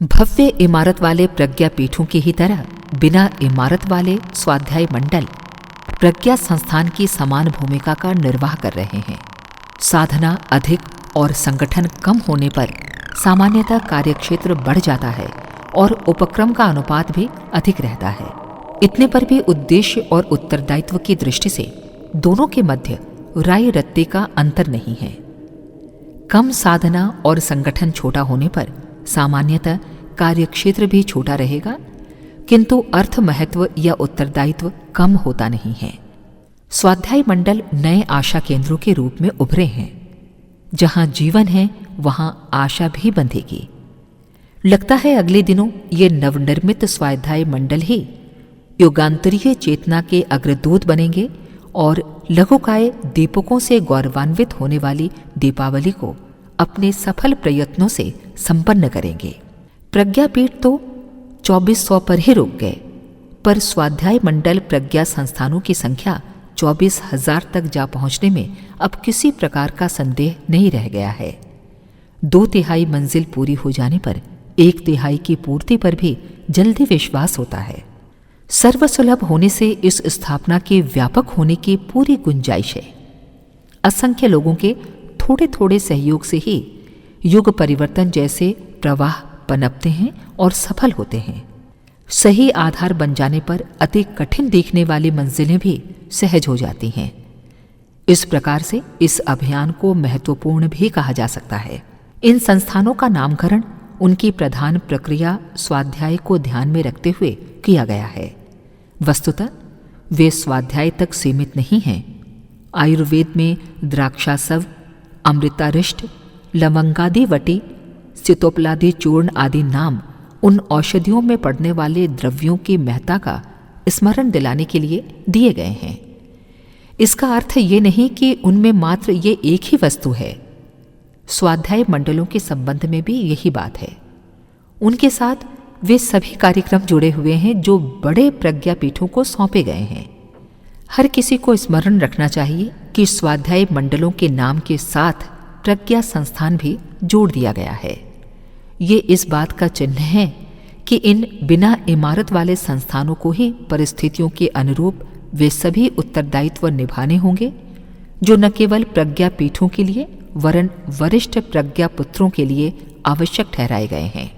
भव्य इमारत वाले प्रज्ञा पीठों की ही तरह बिना इमारत वाले स्वाध्याय मंडल प्रज्ञा संस्थान की समान भूमिका का निर्वाह कर रहे हैं। साधना अधिक और संगठन कम होने पर सामान्यतः कार्यक्षेत्र बढ़ जाता है और उपक्रम का अनुपात भी अधिक रहता है। इतने पर भी उद्देश्य और उत्तरदायित्व की दृष्टि से दोनों के मध्य राय रत्ते का अंतर नहीं है। कम साधना और संगठन छोटा होने पर सामान्यतः कार्यक्षेत्र भी छोटा रहेगा, किंतु अर्थ महत्व या उत्तरदायित्व कम होता नहीं है। स्वाध्याय मंडल नए आशा केंद्रों के रूप में उभरे हैं। जहां जीवन है वहां आशा भी बंधेगी। लगता है अगले दिनों ये नवनिर्मित स्वाध्याय मंडल ही युगांतरीय चेतना के अग्रदूत बनेंगे और लघुकाय दीपकों से गौरवान्वित होने वाली दीपावली को अपने सफल प्रयत्नों से संपन्न करेंगे। प्रज्ञापीठ तो 2400 पर ही रुक गए, पर स्वाध्याय मंडल प्रज्ञा संस्थानों की संख्या 24,000 तक जा पहुंचने में अब किसी प्रकार का संदेह नहीं रह गया है। 2/3 मंजिल पूरी हो जाने पर 1/3 की पूर्ति पर भी जल्दी विश्वास होता है। सर्वसुलभ होने से इस स्थापना के व्यापक होने की पूरी गुंजाइश है। असंख्य लोगों के थोड़े थोड़े सहयोग से ही युग परिवर्तन जैसे प्रवाह पनपते हैं और सफल होते हैं। सही आधार बन जाने पर अति कठिन दिखने वाली मंजिलें भी सहज हो जाती हैं। इस प्रकार से इस अभियान को महत्वपूर्ण भी कहा जा सकता है। इन संस्थानों का नामकरण उनकी प्रधान प्रक्रिया स्वाध्याय को ध्यान में रखते हुए किया गया है। वस्तुतः वे स्वाध्याय तक सीमित नहीं हैं। आयुर्वेद में द्राक्षासव, अमृतारिष्ट, लवंगादि वटी, सितोपलादि चूर्ण आदि नाम उन औषधियों में पड़ने वाले द्रव्यों की महत्ता का स्मरण दिलाने के लिए दिए गए हैं। इसका अर्थ ये नहीं कि उनमें मात्र ये एक ही वस्तु है। स्वाध्याय मंडलों के संबंध में भी यही बात है। उनके साथ वे सभी कार्यक्रम जुड़े हुए हैं जो बड़े प्रज्ञापीठों को सौंपे गए हैं। हर किसी को स्मरण रखना चाहिए कि स्वाध्याय मंडलों के नाम के साथ प्रज्ञा संस्थान भी जोड़ दिया गया है। ये इस बात का चिन्ह है कि इन बिना इमारत वाले संस्थानों को ही परिस्थितियों के अनुरूप वे सभी उत्तरदायित्व निभाने होंगे जो न केवल प्रज्ञापीठों के लिए वरन वरिष्ठ प्रज्ञा पुत्रों के लिए आवश्यक ठहराए गए हैं।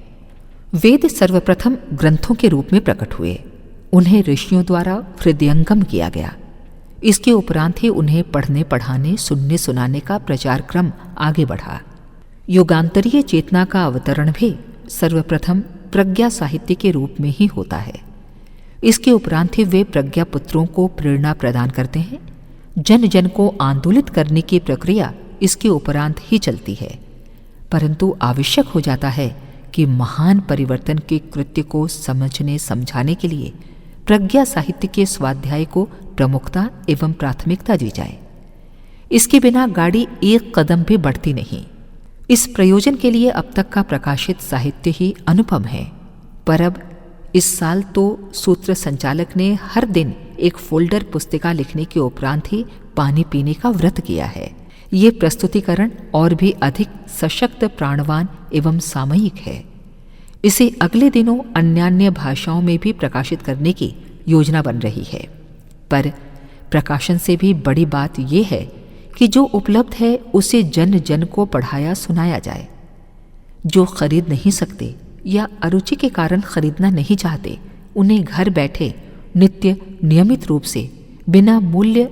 वेद सर्वप्रथम ग्रंथों के रूप में प्रकट हुए। उन्हें ऋषियों द्वारा हृदयंगम किया गया। इसके उपरांत ही उन्हें पढ़ने पढ़ाने सुनने सुनाने का प्रचार क्रम आगे बढ़ा। युगांतरीय चेतना का अवतरण भी सर्वप्रथम प्रज्ञा साहित्य के रूप में ही होता है। इसके उपरांत ही वे प्रज्ञा पुत्रों को प्रेरणा प्रदान करते हैं। जन जन को आंदोलित करने की प्रक्रिया इसके उपरांत ही चलती है, परंतु आवश्यक हो जाता है कि महान परिवर्तन के कृत्य को समझने समझाने के लिए प्रज्ञा साहित्य के स्वाध्याय को प्रमुखता एवं प्राथमिकता दी जाए। इसके बिना गाड़ी एक कदम भी बढ़ती नहीं। इस प्रयोजन के लिए अब तक का प्रकाशित साहित्य ही अनुपम है, पर अब इस साल तो सूत्र संचालक ने हर दिन एक फोल्डर पुस्तिका लिखने के उपरांत ही पानी पीने का व्रत किया है। ये प्रस्तुतिकरण और भी अधिक सशक्त, प्राणवान एवं सामयिक है। इसे अगले दिनों अन्यान्य भाषाओं में भी प्रकाशित करने की योजना बन रही है, पर प्रकाशन से भी बड़ी बात यह है कि जो उपलब्ध है उसे जन जन को पढ़ाया सुनाया जाए। जो खरीद नहीं सकते या अरुचि के कारण खरीदना नहीं चाहते, उन्हें घर बैठे नित्य नियमित रूप से बिना मूल्य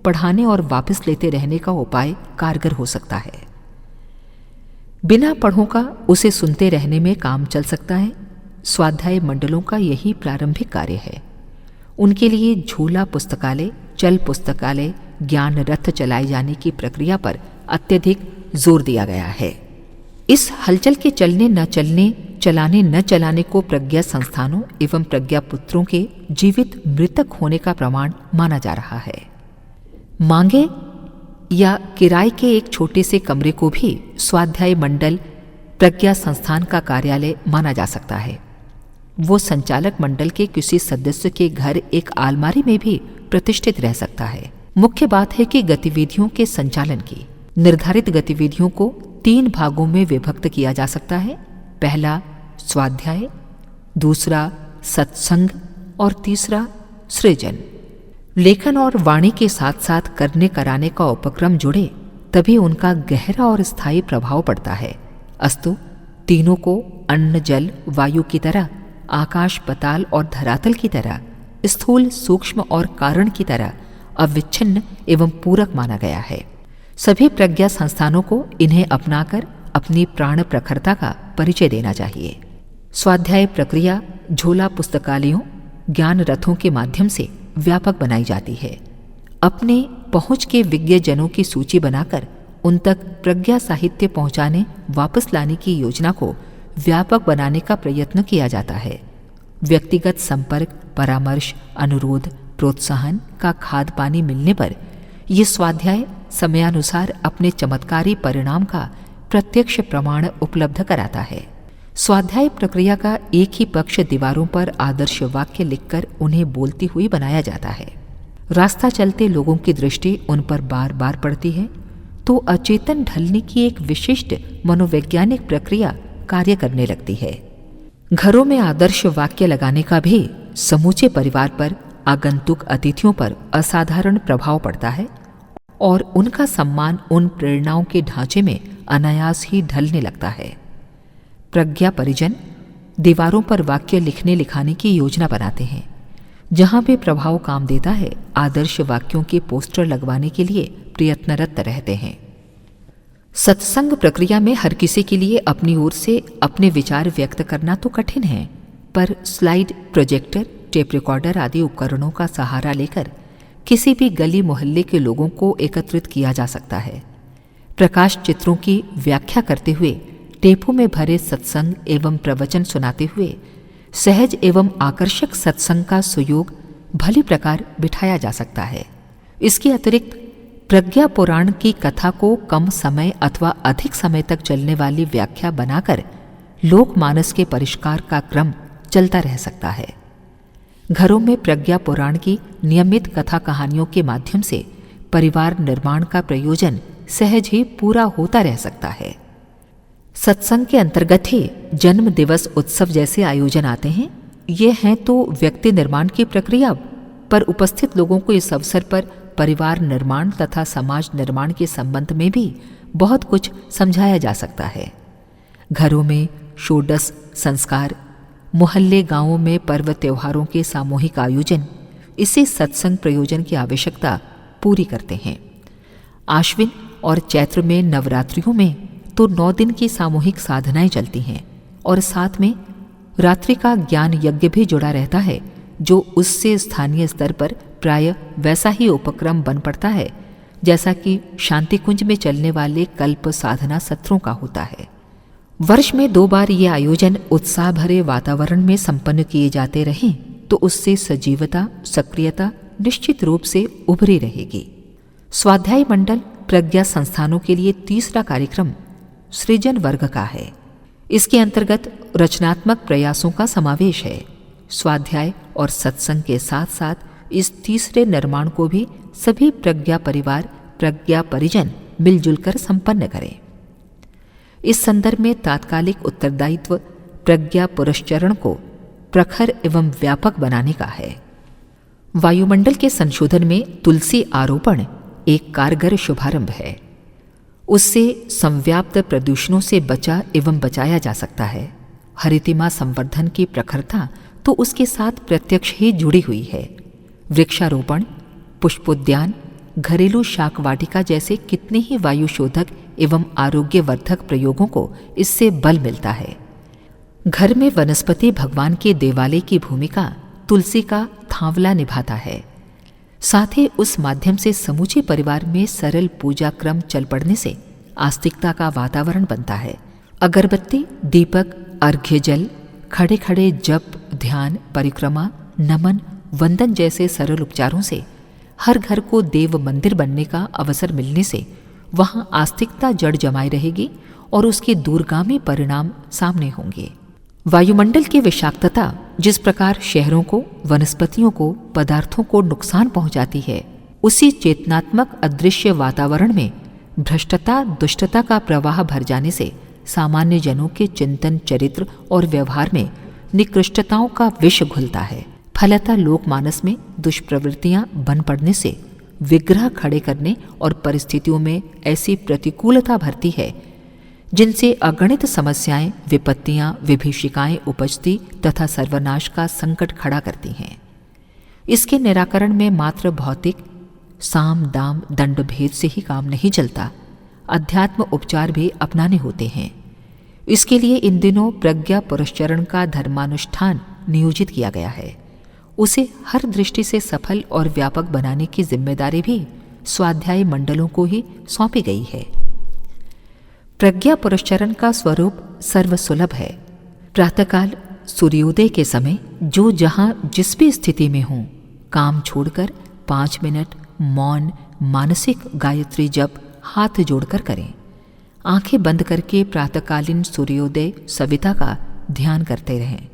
पढ़ाने और वापस लेते रहने का उपाय कारगर हो सकता है। बिना पढ़ों का उसे सुनते रहने में काम चल सकता है। स्वाध्याय मंडलों का यही प्रारंभिक कार्य है। उनके लिए झूला पुस्तकालय, चल पुस्तकालय, ज्ञान रथ चलाए जाने की प्रक्रिया पर अत्यधिक जोर दिया गया है। इस हलचल के चलने न चलने, चलाने न चलाने को प्रज्ञा संस्थानों एवं प्रज्ञा पुत्रों के जीवित मृतक होने का प्रमाण माना जा रहा है। मांगे या किराए के एक छोटे से कमरे को भी स्वाध्याय मंडल प्रज्ञा संस्थान का कार्यालय माना जा सकता है। वो संचालक मंडल के किसी सदस्य के घर एक अलमारी में भी प्रतिष्ठित रह सकता है। मुख्य बात है कि गतिविधियों के संचालन की निर्धारित गतिविधियों को 3 भागों में विभक्त किया जा सकता है। पहला स्वाध्याय, दूसरा सत्संग और तीसरा सृजन। लेखन और वाणी के साथ साथ करने कराने का उपक्रम जुड़े तभी उनका गहरा और स्थायी प्रभाव पड़ता है। अस्तु तीनों को अन्न जल वायु की तरह, आकाश पताल और धरातल की तरह, स्थूल सूक्ष्म और कारण की तरह अविच्छिन्न एवं पूरक माना गया है। सभी प्रज्ञा संस्थानों को इन्हें अपनाकर अपनी प्राण प्रखरता का परिचय देना चाहिए। स्वाध्याय प्रक्रिया झोला पुस्तकालयों, ज्ञान रथों के माध्यम से व्यापक बनाई जाती है। अपने पहुंच के विज्ञजनों की सूची बनाकर उन तक प्रज्ञा साहित्य पहुंचाने वापस लाने की योजना को व्यापक बनाने का प्रयत्न किया जाता है। व्यक्तिगत संपर्क, परामर्श, अनुरोध, प्रोत्साहन का खाद पानी मिलने पर ये स्वाध्याय समयानुसार अपने चमत्कारी परिणाम का प्रत्यक्ष प्रमाण उपलब्ध कराता है। स्वाध्याय प्रक्रिया का एक ही पक्ष दीवारों पर आदर्श वाक्य लिखकर उन्हें बोलती हुई बनाया जाता है। रास्ता चलते लोगों की दृष्टि उन पर बार बार पड़ती है तो अचेतन ढलने की एक विशिष्ट मनोवैज्ञानिक प्रक्रिया कार्य करने लगती है। घरों में आदर्श वाक्य लगाने का भी समूचे परिवार पर, आगंतुक अतिथियों पर असाधारण प्रभाव पड़ता है और उनका सम्मान उन प्रेरणाओं के ढांचे में अनायास ही ढलने लगता है। प्रज्ञा परिजन दीवारों पर वाक्य लिखने लिखाने की योजना बनाते हैं। जहां भी प्रभाव काम देता है, आदर्श वाक्यों के पोस्टर लगवाने के लिए प्रयत्नरत रहते हैं। सत्संग प्रक्रिया में हर किसी के लिए अपनी ओर से अपने विचार व्यक्त करना तो कठिन है, पर स्लाइड प्रोजेक्टर, टेप रिकॉर्डर आदि उपकरणों का सहारा लेकर किसी भी गली मोहल्ले के लोगों को एकत्रित किया जा सकता है। प्रकाश चित्रों की व्याख्या करते हुए, टेपों में भरे सत्संग एवं प्रवचन सुनाते हुए सहज एवं आकर्षक सत्संग का सुयोग भली प्रकार बिठाया जा सकता है। इसके अतिरिक्त प्रज्ञा पुराण की कथा को कम समय अथवा अधिक समय तक चलने वाली व्याख्या बनाकर लोकमानस के परिष्कार का क्रम चलता रह सकता है। घरों में प्रज्ञा पुराण की नियमित कथा कहानियों के माध्यम से परिवार निर्माण का प्रयोजन सहज ही पूरा होता रह सकता है। सत्संग के अंतर्गत ही जन्म दिवस उत्सव जैसे आयोजन आते हैं। ये हैं तो व्यक्ति निर्माण की प्रक्रिया, पर उपस्थित लोगों को इस अवसर पर परिवार निर्माण तथा समाज निर्माण के संबंध में भी बहुत कुछ समझाया जा सकता है। घरों में षोडश संस्कार, मोहल्ले गांवों में पर्व त्योहारों के सामूहिक आयोजन इसी सत्संग प्रयोजन की आवश्यकता पूरी करते हैं। आश्विन और चैत्र में नवरात्रियों में तो 9 दिन की सामूहिक साधनाएं चलती हैं और साथ में रात्रि का ज्ञान यज्ञ भी जुड़ा रहता है, जो उससे स्थानीय स्तर पर प्राय वैसा ही उपक्रम बन पड़ता है जैसा कि शांति कुंज में चलने वाले कल्प साधना सत्रों का होता है। वर्ष में 2 बार ये आयोजन उत्साह भरे वातावरण में संपन्न किए जाते रहें तो उससे सजीवता, सक्रियता निश्चित रूप से उभरी रहेगी। स्वाध्याय मंडल प्रज्ञा संस्थानों के लिए तीसरा कार्यक्रम सृजन वर्ग का है। इसके अंतर्गत रचनात्मक प्रयासों का समावेश है। स्वाध्याय और सत्संग के साथ साथ इस तीसरे निर्माण को भी सभी प्रज्ञा परिवार, प्रज्ञा परिजन मिलजुल कर संपन्न करें। इस संदर्भ में तात्कालिक उत्तरदायित्व प्रज्ञा पुरस्चरण को प्रखर एवं व्यापक बनाने का है। वायुमंडल के संशोधन में तुलसी आरोपण एक कारगर शुभारंभ है। उससे संव्याप्त प्रदूषणों से बचा एवं बचाया जा सकता है। हरितिमा संवर्धन की प्रखरता तो उसके साथ प्रत्यक्ष ही जुड़ी हुई है। वृक्षारोपण, पुष्पोद्यान, घरेलू शाक वाटिका जैसे कितने ही वायुशोधक एवं आरोग्यवर्धक प्रयोगों को इससे बल मिलता है। घर में वनस्पति भगवान के देवालय की भूमिका तुलसी का थांवला निभाता है। साथ ही उस माध्यम से समूचे परिवार में सरल पूजा क्रम चल पड़ने से आस्तिकता का वातावरण बनता है। अगरबत्ती, दीपक, अर्घ्य जल, खड़े खड़े जप, ध्यान, परिक्रमा, नमन, वंदन जैसे सरल उपचारों से हर घर को देव मंदिर बनने का अवसर मिलने से वहां आस्तिकता जड़ जमाई रहेगी और उसके दूरगामी परिणाम सामने होंगे। वायुमंडल की विषाक्तता जिस प्रकार शहरों को, वनस्पतियों को, पदार्थों को नुकसान पहुंचाती है, उसी चेतनात्मक अदृश्य वातावरण में भ्रष्टता, दुष्टता का प्रवाह भर जाने से सामान्य जनों के चिंतन, चरित्र और व्यवहार में निकृष्टताओं का विष घुलता है। फलतः लोकमानस में दुष्प्रवृत्तियां बन पड़ने से विग्रह खड़े करने और परिस्थितियों में ऐसी प्रतिकूलता भरती है जिनसे अगणित समस्याएं, विपत्तियां, विभीषिकाएं उपजती तथा सर्वनाश का संकट खड़ा करती हैं। इसके निराकरण में मात्र भौतिक साम दाम दंड भेद से ही काम नहीं चलता, अध्यात्म उपचार भी अपनाने होते हैं। इसके लिए इन दिनों प्रज्ञा पुरस्चरण का धर्मानुष्ठान नियोजित किया गया है। उसे हर दृष्टि से सफल और व्यापक बनाने की जिम्मेदारी भी स्वाध्याय मंडलों को ही सौंपी गई है। प्रज्ञा पुरस्चरण का स्वरूप सर्वसुलभ है। प्रातःकाल सूर्योदय के समय जो जहां जिस भी स्थिति में हों, काम छोड़कर 5 मिनट मौन मानसिक गायत्री जप हाथ जोड़कर करें। आंखें बंद करके प्रातःकालीन सूर्योदय सविता का ध्यान करते रहें।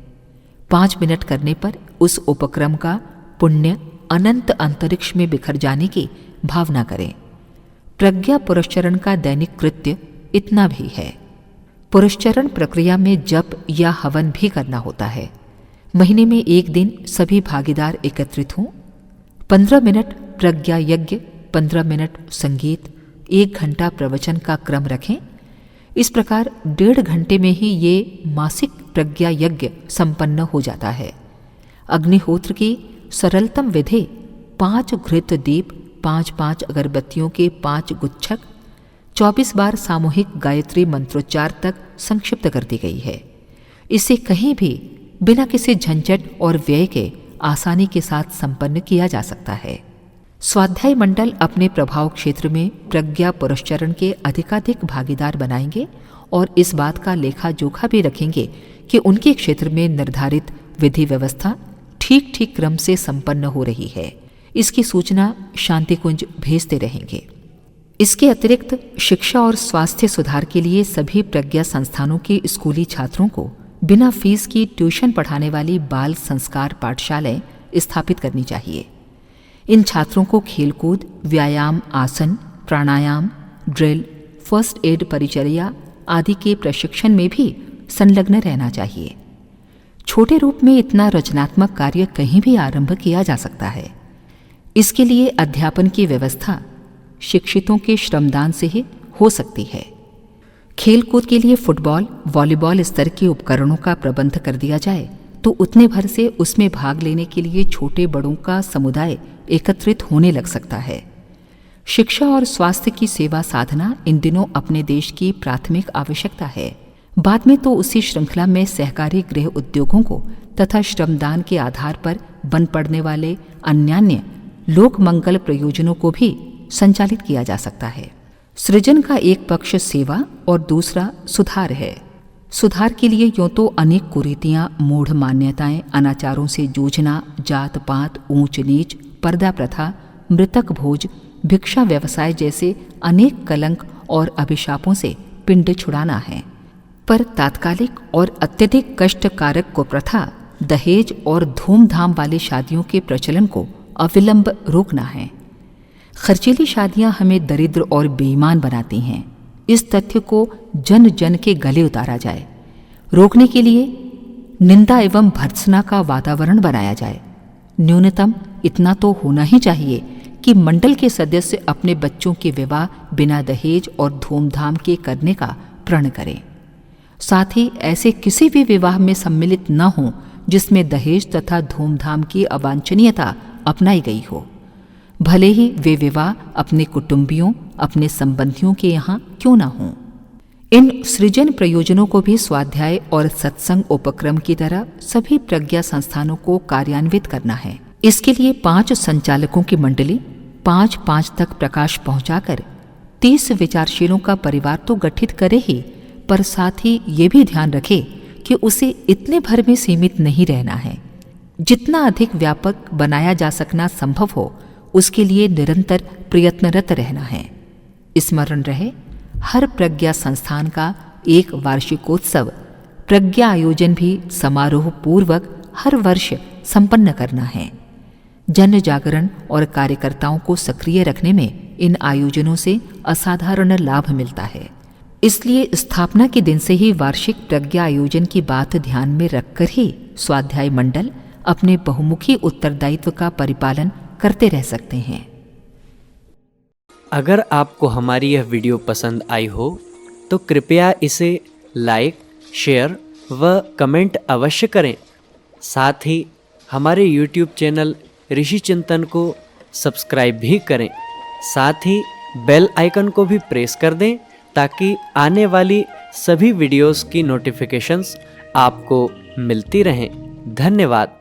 5 मिनट करने पर उस उपक्रम का पुण्य अनंत अंतरिक्ष में बिखर जाने की भावना करें। प्रज्ञा पुरस्चरण का दैनिक कृत्य इतना भी है। पुरस्चरण प्रक्रिया में जप या हवन भी करना होता है। महीने में एक दिन सभी भागीदार एकत्रित हों। 15 मिनट प्रज्ञा यज्ञ, 15 मिनट संगीत, 1 घंटा प्रवचन का क्रम रखें। इस प्रकार 1.5 घंटे में ही ये मासिक प्रज्ञा यज्ञ संपन्न हो जाता है। अग्निहोत्र की सरलतम विधि 5 घृत दीप, 5-5 अगरबत्तियों के 5 गुच्छक, 24 बार सामूहिक गायत्री मंत्रोच्चार तक संक्षिप्त कर दी गई है। इसे कहीं भी बिना किसी झंझट और व्यय के आसानी के साथ संपन्न किया जा सकता है। स्वाध्याय मंडल अपने प्रभाव क्षेत्र में प्रज्ञा पुरस्चरण के अधिकाधिक भागीदार बनाएंगे और इस बात का लेखा जोखा भी रखेंगे कि उनके क्षेत्र में निर्धारित विधि व्यवस्था ठीक ठीक क्रम से संपन्न हो रही है। इसकी सूचना शांतिकुंज भेजते रहेंगे। इसके अतिरिक्त शिक्षा और स्वास्थ्य सुधार के लिए सभी प्रज्ञा संस्थानों के स्कूली छात्रों को बिना फीस की ट्यूशन पढ़ाने वाली बाल संस्कार पाठशालाएं स्थापित करनी चाहिए। इन छात्रों को खेलकूद, व्यायाम, आसन, प्राणायाम, ड्रिल, फर्स्ट एड परिचर्या आदि के प्रशिक्षण में भी संलग्न रहना चाहिए। छोटे रूप में इतना रचनात्मक कार्य कहीं भी आरंभ किया जा सकता है। इसके लिए अध्यापन की व्यवस्था शिक्षितों के श्रमदान से ही हो सकती है। खेलकूद के लिए फुटबॉल, वॉलीबॉल स्तर के उपकरणों का प्रबंध कर दिया जाए तो उतने भर से उसमें भाग लेने के लिए छोटे बड़ों का समुदाय एकत्रित होने लग सकता है। शिक्षा और स्वास्थ्य की सेवा साधना इन दिनों अपने देश की प्राथमिक आवश्यकता है। बाद में तो उसी श्रृंखला में सहकारी गृह उद्योगों को तथा श्रमदान के आधार पर बन पड़ने वाले अन्यान्य लोक मंगल प्रयोजनों को भी संचालित किया जा सकता है। सृजन का एक पक्ष सेवा और दूसरा सुधार है। सुधार के लिए यूं तो अनेक कुरीतियां, मूढ़ मान्यताएं, अनाचारों से जूझना, जात पात, ऊंच नीच, पर्दा प्रथा, मृतक भोज, भिक्षा व्यवसाय जैसे अनेक कलंक और अभिशापों से पिंड छुड़ाना है। पर तात्कालिक और अत्यधिक कष्टकारक कुप्रथा दहेज और धूमधाम वाली शादियों के प्रचलन को अविलंब रोकना है। खर्चीली शादियां हमें दरिद्र और बेईमान बनाती हैं। इस तथ्य को जन जन के गले उतारा जाए। रोकने के लिए निंदा एवं भर्त्सना का वातावरण बनाया जाए। न्यूनतम इतना तो होना ही चाहिए कि मंडल के सदस्य अपने बच्चों के विवाह बिना दहेज और धूमधाम के करने का प्रण करें। साथ ही ऐसे किसी भी विवाह में सम्मिलित न हों जिसमें दहेज तथा धूमधाम की अवांछनीयता अपनाई गई हो, भले ही वे विवाह अपने कुटुंबियों, अपने संबंधियों के यहाँ क्यों न हों। इन सृजन प्रयोजनों को भी स्वाध्याय और सत्संग उपक्रम की तरह सभी प्रज्ञा संस्थानों को कार्यान्वित करना है। इसके लिए 5 संचालकों की मंडली 5-5 तक प्रकाश पहुंचाकर 30 विचारशीलों का परिवार तो गठित करे ही, पर साथ ही ये भी ध्यान रखे कि उसे इतने भर में सीमित नहीं रहना है। जितना अधिक व्यापक बनाया जा सकना संभव हो उसके लिए निरंतर प्रयत्नरत रहना है। स्मरण रहे, हर प्रज्ञा संस्थान का एक वार्षिकोत्सव प्रज्ञा आयोजन भी समारोह पूर्वक हर वर्ष संपन्न करना है। जन जागरण और कार्यकर्ताओं को सक्रिय रखने में इन आयोजनों से असाधारण लाभ मिलता है। इसलिए स्थापना के दिन से ही वार्षिक प्रज्ञा आयोजन की बात ध्यान में रखकर ही स्वाध्याय मंडल अपने बहुमुखी उत्तरदायित्व का परिपालन करते रह सकते हैं। अगर आपको हमारी यह वीडियो पसंद आई हो तो कृपया इसे लाइक, शेयर व कमेंट अवश्य करें। साथ ही हमारे YouTube चैनल ऋषि चिंतन को सब्सक्राइब भी करें। साथ ही बेल आइकन को भी प्रेस कर दें ताकि आने वाली सभी वीडियोस की नोटिफिकेशंस आपको मिलती रहें। धन्यवाद।